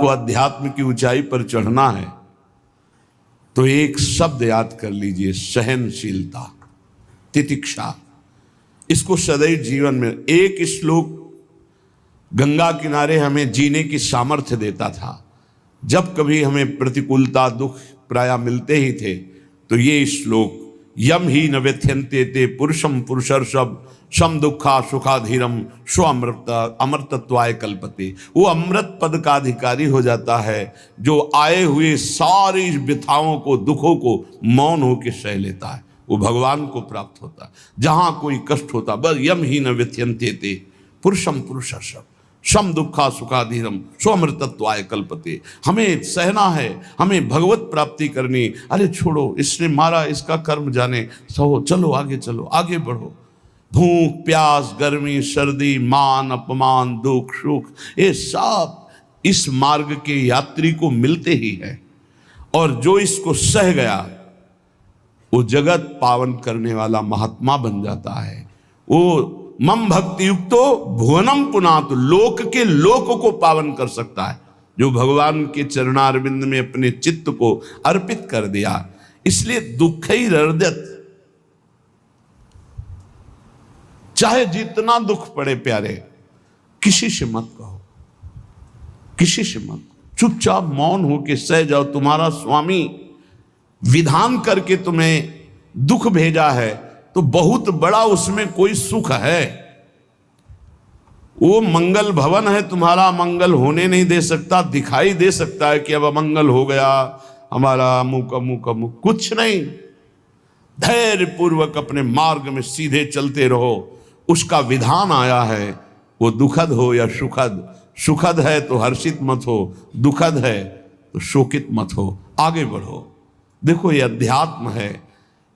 आपको अध्यात्म की ऊंचाई पर चढ़ना है तो एक शब्द याद कर लीजिए, सहनशीलता, तितिक्षा। इसको सदैव जीवन में, एक श्लोक गंगा किनारे हमें जीने की सामर्थ्य देता था। जब कभी हमें प्रतिकूलता दुख प्राय मिलते ही थे तो ये श्लोक, यम ही न व्यथ्यन्ते ते पुरुषम पुरुषर्षभ सम दुखा सुखाधीरम स्व अमृतत्वाय कल्पते। वो अमृत पद का अधिकारी हो जाता है जो आए हुए सारी व्यथाओं को, दुखों को मौन होकर सह लेता है, वो भगवान को प्राप्त होता है। जहां कोई कष्ट होता, बस यम ही न व्यथ्यन्ते ते पुरुषम पुरुषर्षभ सम दुखा सुखाधीरम स्वमृतत्वाय कल्पते। हमें सहना है, हमें भगवत प्राप्ति करनी। अरे छोड़ो, इसने मारा, इसका कर्म जाने, सहो, चलो आगे, चलो आगे बढ़ो। भूख प्यास गर्मी सर्दी मान अपमान दुख सुख, ये सब इस मार्ग के यात्री को मिलते ही है। और जो इसको सह गया वो जगत पावन करने वाला महात्मा बन जाता है। वो मम भक्ति युक्तो भुवनम पुनात, लोक के लोक को पावन कर सकता है जो भगवान के चरणारविंद में अपने चित्त को अर्पित कर दिया। इसलिए दुख ही हृदयत, चाहे जितना दुख पड़े प्यारे, किसी से मत कहो, किसी से मत, चुपचाप मौन होके सह जाओ। तुम्हारा स्वामी विधान करके तुम्हें दुख भेजा है तो बहुत बड़ा उसमें कोई सुख है। वो मंगल भवन है, तुम्हारा मंगल होने नहीं दे सकता। दिखाई दे सकता है कि अब अमंगल हो गया हमारा, अमुक अमुक अमुक, कुछ नहीं। धैर्य पूर्वक अपने मार्ग में सीधे चलते रहो। उसका विधान आया है, वो दुखद हो या सुखद, सुखद है तो हर्षित मत हो, दुखद है तो शोकित मत हो, आगे बढ़ो। देखो ये अध्यात्म है,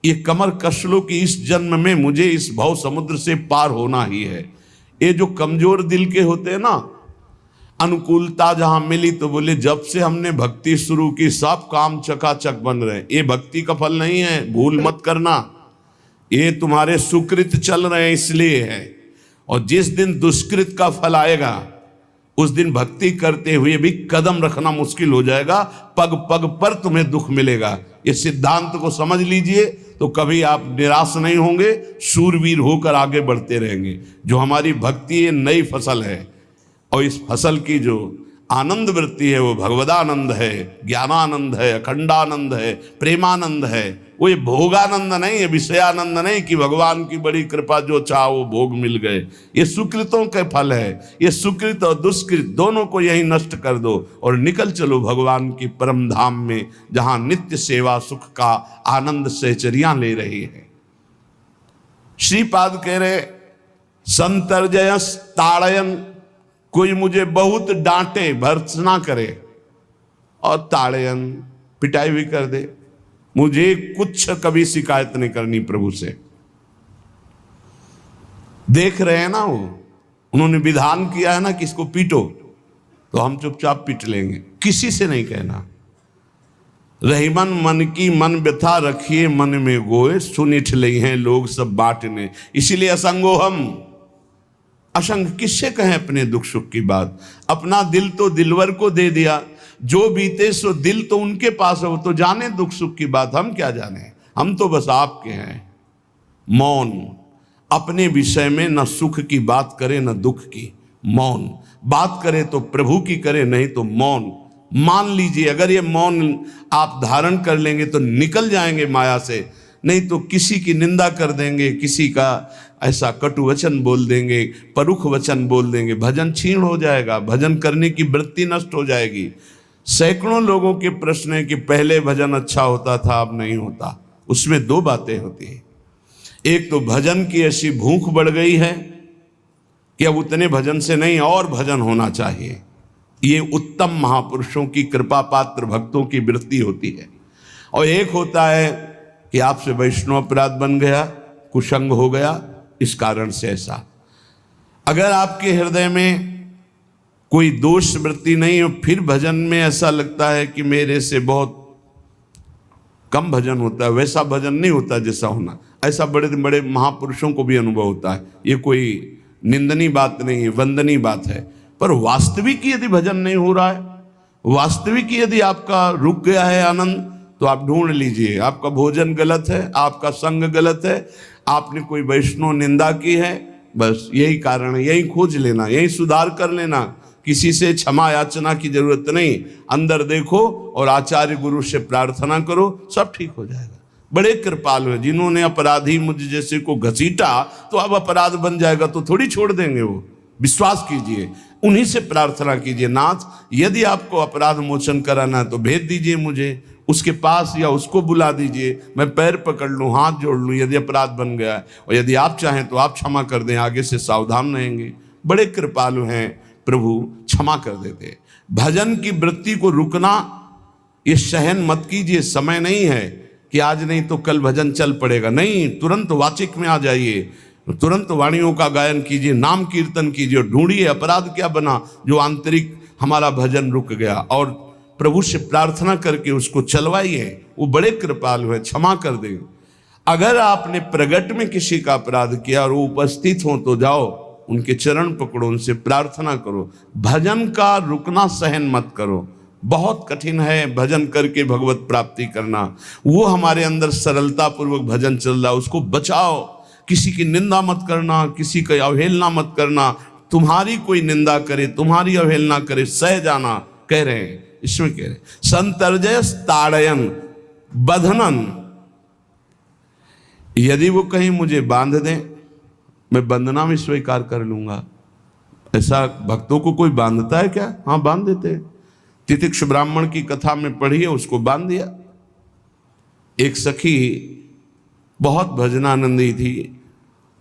ये कमर कस लो कि इस जन्म में मुझे इस भव समुद्र से पार होना ही है। ये जो कमजोर दिल के होते हैं ना, अनुकूलता जहां मिली तो बोले जब से हमने भक्ति शुरू की सब काम चकाचक बन रहे। ये भक्ति का फल नहीं है, भूल मत करना। ये तुम्हारे सुकृत चल रहे हैं इसलिए है। और जिस दिन दुष्कृत का फल आएगा उस दिन भक्ति करते हुए भी कदम रखना मुश्किल हो जाएगा, पग पग पर तुम्हें दुख मिलेगा। ये सिद्धांत को समझ लीजिए तो कभी आप निराश नहीं होंगे, शूरवीर होकर आगे बढ़ते रहेंगे। जो हमारी भक्ति ये नई फसल है और इस फसल की जो आनंद वृत्ति है वो भगवदानंद है, ज्ञानानंद है, अखंडानंद है, प्रेमानंद है। वो ये भोगानंद नहीं है, विषयानंद नहीं कि भगवान की बड़ी कृपा जो चाहो वो भोग मिल गए। ये सुकृतों के फल है। ये सुकृत और दुष्कृत दोनों को यही नष्ट कर दो और निकल चलो भगवान की परम धाम में, जहां नित्य सेवा सुख का आनंद सहचरियां ले रही है। श्रीपाद कह रहे, संतर्जयस ताड़यन, कोई मुझे बहुत डांटे, भर्त्सना करे और ताड़यन, पिटाई भी कर दे, मुझे कुछ कभी शिकायत नहीं करनी प्रभु से। देख रहे हैं ना, वो उन्होंने विधान किया है ना कि इसको पीटो, तो हम चुपचाप पीट लेंगे, किसी से नहीं कहना। रहीमन मन की मन व्यथा रखिए मन में गोए, सुनिठ ले हैं लोग सब बांटने। इसीलिए असंगो हम, असंग किससे कहें अपने दुख सुख की बात। अपना दिल तो दिलवर को दे दिया, जो बीते सो दिल तो उनके पास है, वो तो जाने दुख सुख की बात, हम क्या जाने, हम तो बस आपके हैं। मौन, अपने विषय में न सुख की बात करे न दुख की, मौन। बात करे तो प्रभु की करे, नहीं तो मौन। मान लीजिए अगर ये मौन आप धारण कर लेंगे तो निकल जाएंगे माया से, नहीं तो किसी की निंदा कर देंगे, किसी का ऐसा कटु वचन बोल देंगे, परुख वचन बोल देंगे, भजन छीण हो जाएगा, भजन करने की वृत्ति नष्ट हो जाएगी। सैकड़ों लोगों के प्रश्न है कि पहले भजन अच्छा होता था अब नहीं होता। उसमें दो बातें होती है, एक तो भजन की ऐसी भूख बढ़ गई है कि अब उतने भजन से नहीं और भजन होना चाहिए। ये उत्तम महापुरुषों की कृपा पात्र भक्तों की वृत्ति होती है। और एक होता है कि आपसे वैष्णव अपराध बन गया, कुसंग हो गया, इस कारण से ऐसा। अगर आपके हृदय में कोई दोष वृत्ति नहीं हो, फिर भजन में ऐसा लगता है कि मेरे से बहुत कम भजन होता है, वैसा भजन नहीं होता जैसा होना। ऐसा बड़े बड़े महापुरुषों को भी अनुभव होता है। ये कोई निंदनीय बात नहीं है, वंदनीय बात है। पर वास्तविक यदि भजन नहीं हो रहा है वास्तविक यदि आपका रुक गया है आनंद तो आप ढूंढ लीजिए, आपका भोजन गलत है, आपका संग गलत है, आपने कोई वैष्णव निंदा की है, बस यही कारण है, यही खोज लेना, यही सुधार कर लेना। किसी से क्षमा याचना की जरूरत नहीं, अंदर देखो और आचार्य गुरु से प्रार्थना करो, सब ठीक हो जाएगा। बड़े कृपालु है, जिन्होंने अपराधी मुझ जैसे को घसीटा तो अब अपराध बन जाएगा तो थोड़ी छोड़ देंगे वो, विश्वास कीजिए, उन्हीं से प्रार्थना कीजिए, नाथ यदि आपको अपराध मोचन कराना है तो भेज दीजिए मुझे उसके पास या उसको बुला दीजिए, मैं पैर पकड़ लूँ, हाथ जोड़ लूँ यदि अपराध बन गया है, और यदि आप चाहें तो आप क्षमा कर दें, आगे से सावधान रहेंगे। बड़े कृपालु हैं प्रभु, क्षमा कर देते। भजन की वृत्ति को रुकना ये सहन मत कीजिए, समय नहीं है कि आज नहीं तो कल भजन चल पड़ेगा, नहीं, तुरंत वाचिक में आ जाइए, तुरंत वाणियों का गायन कीजिए, नाम कीर्तन कीजिए, ढूंढिए अपराध क्या बना जो आंतरिक हमारा भजन रुक गया, और प्रभु से प्रार्थना करके उसको चलवाइए। वो बड़े कृपालु है, क्षमा कर दें। अगर आपने प्रगट में किसी का अपराध किया और वो उपस्थित हो तो जाओ, उनके चरण पकड़ो, उनसे प्रार्थना करो। भजन का रुकना सहन मत करो, बहुत कठिन है भजन करके भगवत प्राप्ति करना। वो हमारे अंदर सरलता पूर्वक भजन चल रहा, उसको बचाओ। किसी की निंदा मत करना, किसी की अवहेलना मत करना, तुम्हारी कोई निंदा करे, तुम्हारी अवहेलना करे, सह जाना, कह रहे हैं, इसमें कह रहे हैं संतर्जय ताड़यन बंधनन। यदि वो कहीं मुझे बांध दें, मैं बंधना में स्वीकार कर लूंगा। ऐसा भक्तों को कोई बांधता है क्या? हाँ, बांध देते हैं। तितिक्ष ब्राह्मण की कथा में पढ़िए, उसको बांध दिया। एक सखी बहुत भजनानंदी थी,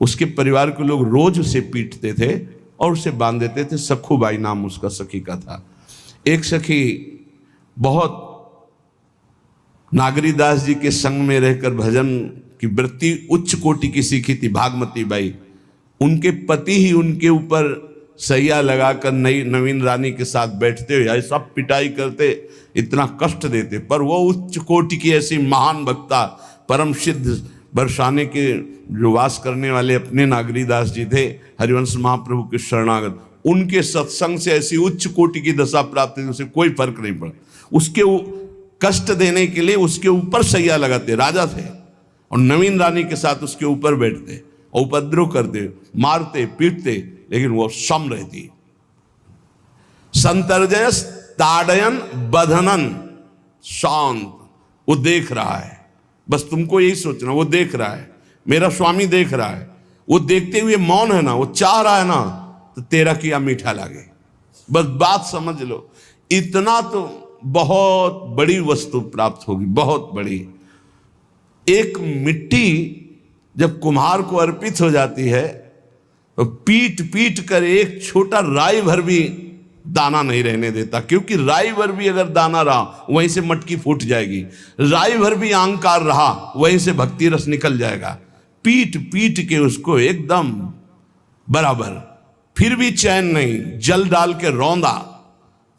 उसके परिवार के लोग रोज उसे पीटते थे और उसे बांध देते थे। सखूबाई नाम उसका सखी का था। एक सखी बहुत नागरीदास जी के संग में रहकर भजन की वृत्ति उच्च कोटि की सीखी थी, भागमती बाई। उनके पति ही उनके ऊपर सैया लगाकर नवीन रानी के साथ बैठते हुए ऐसा पिटाई करते, इतना कष्ट देते, पर वो उच्च कोटि की ऐसी महान वक्ता, परम सिद्ध बरसाने के जो वास करने वाले अपने नागरीदास जी थे, हरिवंश महाप्रभु के शरणागत, उनके सत्संग से ऐसी उच्च कोटि की दशा प्राप्त हुई, उसे कोई फर्क नहीं पड़ा। उसके कष्ट देने के लिए उसके ऊपर सैया लगाते, राजा थे, और नवीन रानी के साथ उसके ऊपर बैठते और उपद्रव करते, मारते पीटते, लेकिन वो सम रहती। संतर्जयस ताड़यन बंधनन, शांत, वो देख रहा है, बस तुमको यही सोचना, वो देख रहा है, मेरा स्वामी देख रहा है। वो देखते हुए मौन है ना, वो चाह रहा है ना, तो तेरा किया मीठा लागे, बस बात समझ लो। इतना तो बहुत बड़ी वस्तु प्राप्त होगी, बहुत बड़ी। एक मिट्टी जब कुम्हार को अर्पित हो जाती है तो पीट पीट कर एक छोटा राई भर भी दाना नहीं रहने देता, क्योंकि राई भर भी अगर दाना रहा वहीं से मटकी फूट जाएगी, राई भर भी अहंकार रहा वहीं से भक्ति रस निकल जाएगा। पीट पीट के उसको एकदम बराबर, फिर भी चैन नहीं, जल डाल के रौंदा,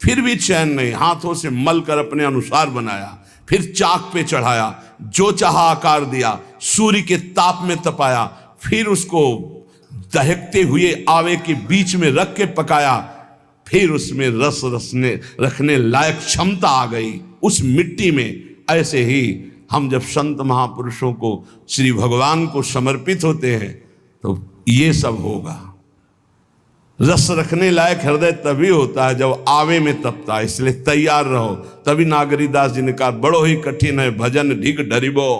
फिर भी चैन नहीं, हाथों से मल कर अपने अनुसार बनाया, फिर चाक पे चढ़ाया, जो चाहा आकार दिया, सूर्य के ताप में तपाया, फिर उसको दहकते हुए आवे के बीच में रख के पकाया, फिर उसमें रस रखने लायक क्षमता आ गई उस मिट्टी में। ऐसे ही हम जब संत महापुरुषों को, श्री भगवान को समर्पित होते हैं तो ये सब होगा। रस रखने लायक हृदय तभी होता है जब आवे में तपता है, इसलिए तैयार रहो। तभी नागरीदास जी ने कहा, बड़ो ही कठिन है भजन ढिग डरिबो।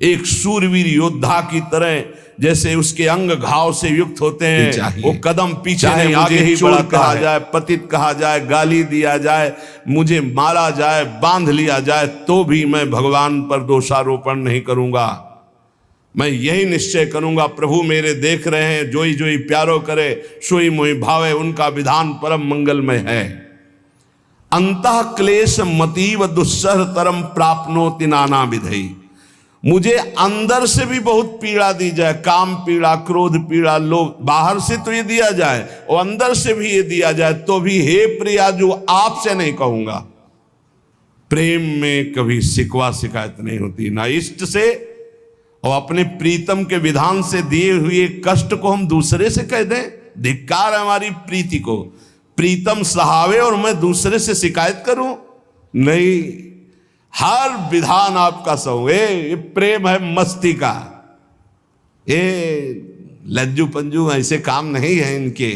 एक सूरवीर योद्धा की तरह जैसे उसके अंग घाव से युक्त होते हैं, वो कदम पीछे नहीं, आगे ही चोट कहा जाए, पतित कहा जाए, गाली दिया जाए, मुझे मारा जाए, बांध लिया जाए, तो भी मैं भगवान पर दोषारोपण नहीं करूंगा। मैं यही निश्चय करूंगा, प्रभु मेरे देख रहे हैं, जोई जोई प्यारो करे सोई मोहि भावे, उनका विधान परम मंगलमय है। अंतः क्लेश मतीव दुस्सह तरम प्राप्नोति नाना विधि। मुझे अंदर से भी बहुत पीड़ा दी जाए, काम पीड़ा, क्रोध पीड़ा, लोभ, बाहर से तो ये दिया जाए और अंदर से भी ये दिया जाए, तो भी हे प्रिया जो आपसे नहीं कहूंगा। प्रेम में कभी शिकवा शिकायत नहीं होती, ना इष्ट से और अपने प्रीतम के विधान से दिए हुए कष्ट को हम दूसरे से कह दें, धिक्कार है हमारी प्रीति को। प्रीतम सहावे और मैं दूसरे से शिकायत करूं? नहीं, हर विधान आपका सो। ये प्रेम है मस्ती का, ये लज्जू पंजू ऐसे काम नहीं है इनके।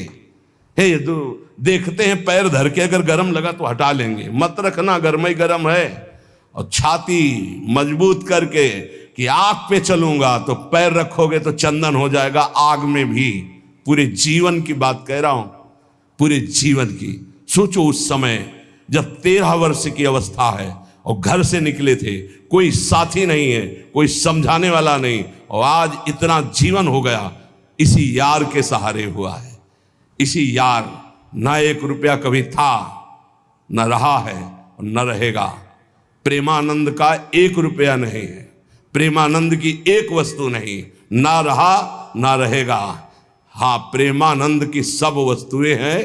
ये तो देखते हैं पैर धर के, अगर गर्म लगा तो हटा लेंगे, मत रखना गर्म ही गर्म है। और छाती मजबूत करके कि आग पे चलूंगा, तो पैर रखोगे तो चंदन हो जाएगा आग में भी। पूरे जीवन की बात कह रहा हूं, पूरे जीवन की। सोचो उस समय जब 13 वर्ष की अवस्था है और घर से निकले थे, कोई साथी नहीं है, कोई समझाने वाला नहीं, और आज इतना जीवन हो गया इसी यार के सहारे हुआ है। इसी यार, ना 1 रुपया कभी था, न रहा है और न रहेगा। प्रेमानंद का 1 रुपया नहीं है, प्रेमानंद की एक वस्तु नहीं, ना रहा ना रहेगा। हाँ, प्रेमानंद की सब वस्तुएं हैं,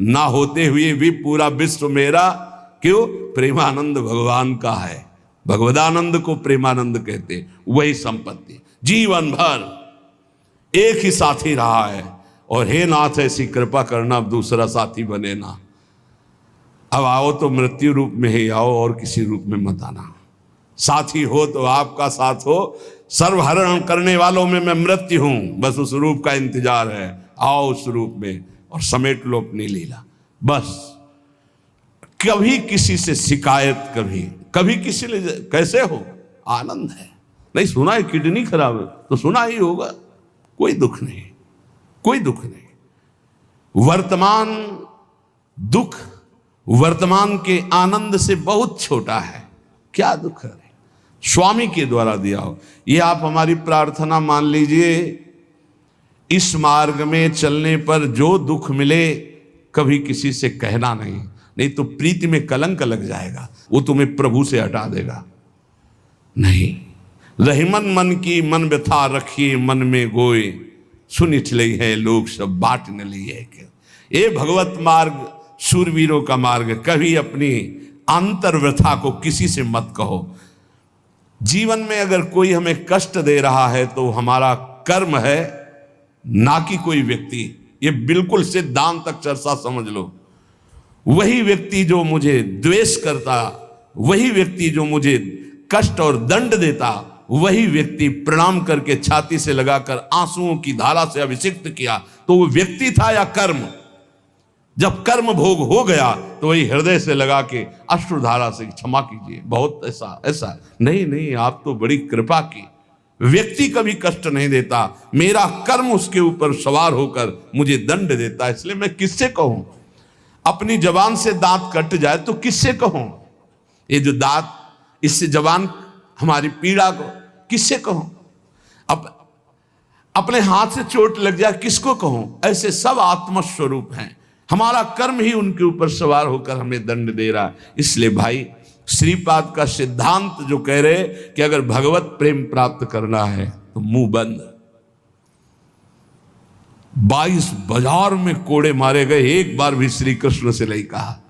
ना होते हुए भी पूरा विश्व मेरा। क्यों? प्रेमानंद भगवान का है। भगवदानंद को प्रेमानंद कहते। वही संपत्ति जीवन भर एक ही साथी रहा है। और हे नाथ, ऐसी कृपा करना, अब दूसरा साथी बने ना। अब आओ तो मृत्यु रूप में ही आओ, और किसी रूप में मत आना। साथी हो तो आपका साथ हो। सर्वहरण करने वालों में मैं मृत्यु हूं, बस उस रूप का इंतजार है। आओ उस रूप में और समेट लो अपनी लीला। बस कभी किसी से शिकायत, कभी किसी ने कैसे हो, आनंद है। नहीं सुना है किडनी खराब है तो सुना ही होगा, कोई दुख नहीं, कोई दुख नहीं। वर्तमान दुख वर्तमान के आनंद से बहुत छोटा है। क्या दुख है? स्वामी के द्वारा दिया हो। ये आप हमारी प्रार्थना मान लीजिए। इस मार्ग में चलने पर जो दुख मिले, कभी किसी से कहना नहीं, नहीं तो प्रीति में कलंक लग जाएगा, वो तुम्हें प्रभु से हटा देगा। नहीं, रहीमन मन की मन व्यथा रखिए मन में गोए, सुनिठ लई है लोग सब बाट न लिए। ये भगवत मार्ग शूरवीरों का मार्ग। कभी अपनी अंतर व्यथा को किसी से मत कहो। जीवन में अगर कोई हमें कष्ट दे रहा है तो हमारा कर्म है, ना कि कोई व्यक्ति। ये बिल्कुल सिद्धांत तक चर्चा समझ लो। वही व्यक्ति जो मुझे द्वेष करता, वही व्यक्ति जो मुझे कष्ट और दंड देता, वही व्यक्ति प्रणाम करके छाती से लगाकर आंसुओं की धारा से अभिषिक्त किया, तो वो व्यक्ति था या कर्म? जब कर्म भोग हो गया तो वही हृदय से लगा के अश्रुधारा से क्षमा कीजिए, बहुत ऐसा नहीं, आप तो बड़ी कृपा की। व्यक्ति कभी कष्ट नहीं देता, मेरा कर्म उसके ऊपर सवार होकर मुझे दंड देता है। इसलिए मैं किससे कहूं? अपनी जबान से दांत कट जाए तो किससे कहूं? ये जो दांत, इससे जबान हमारी पीड़ा को किससे कहूं? अपने हाथ से चोट लग जाए किसको कहूं? ऐसे सब आत्मस्वरूप हैं। हमारा कर्म ही उनके ऊपर सवार होकर हमें दंड दे रहा है। इसलिए भाई, श्रीपाद का सिद्धांत जो कह रहे कि अगर भगवत प्रेम प्राप्त करना है तो मुंह बंद। 22 बाजार में कोड़े मारे गए, एक बार भी श्री कृष्ण से नहीं कहा।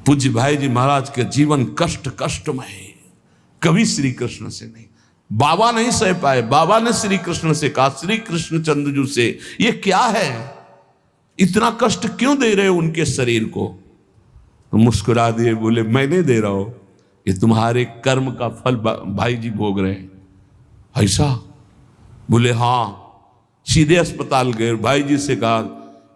पूज्य भाई जी महाराज के जीवन कष्टमय है, कभी श्री कृष्ण से नहीं। बाबा नहीं सह पाए, बाबा ने श्री कृष्ण से कहा, श्री कृष्ण चंद्रजू से, ये क्या है, इतना कष्ट क्यों दे रहे हो उनके शरीर को? तो मुस्कुरा दिए, बोले मैं नहीं दे रहा हूं, ये तुम्हारे कर्म का फल भाई जी भोग रहे हैं। ऐसा? बोले हाँ। सीधे अस्पताल गए, भाई जी से कहा,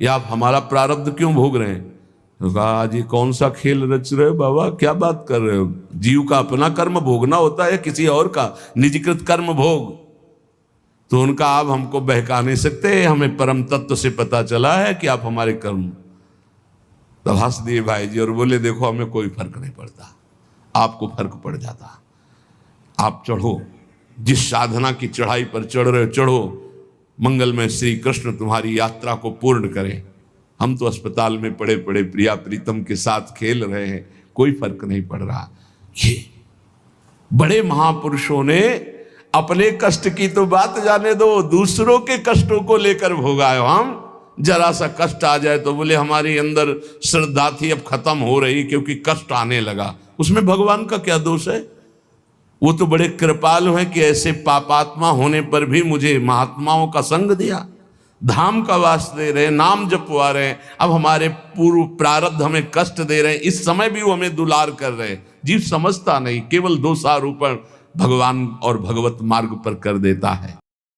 ये आप हमारा प्रारब्ध क्यों भोग रहे हैं? तो कहा, आज ये कौन सा खेल रच रहे हो बाबा, क्या बात कर रहे हो? जीव का अपना कर्म भोगना होता है या किसी और का निजीकृत कर्म भोग? तो उनका आप हमको बहका नहीं सकते, हमें परम तत्व से पता चला है कि आप हमारे कर्म। तब हंस दिए भाई जी और बोले, देखो हमें कोई फर्क नहीं पड़ता, आपको फर्क पड़ जाता। आप चढ़ो, जिस साधना की चढ़ाई पर चढ़ रहे हो चढ़ो, मंगलमय श्री कृष्ण तुम्हारी यात्रा को पूर्ण करें। हम तो अस्पताल में पड़े पड़े प्रिया प्रीतम के साथ खेल रहे हैं, कोई फर्क नहीं पड़ रहा। ये बड़े महापुरुषों ने अपने कष्ट की तो बात जाने दो, दूसरों के कष्टों को लेकर भोगाए। हम जरा सा कष्ट आ जाए तो बोले हमारी अंदर श्रद्धा थी अब खत्म हो रही क्योंकि कष्ट आने लगा। उसमें भगवान का क्या दोष है? वो तो बड़े कृपालु हैं कि ऐसे पापात्मा होने पर भी मुझे महात्माओं का संग दिया। धाम का वास दे रहे हैं, नाम जपवा रहे हैं। अब हमारे पूर्व प्रारब्ध हमें कष्ट दे रहे हैं, इस समय भी वो हमें दुलार कर रहे हैं। जीव समझता नहीं, केवल दोषारोपण भगवान और भगवत मार्ग पर कर देता है।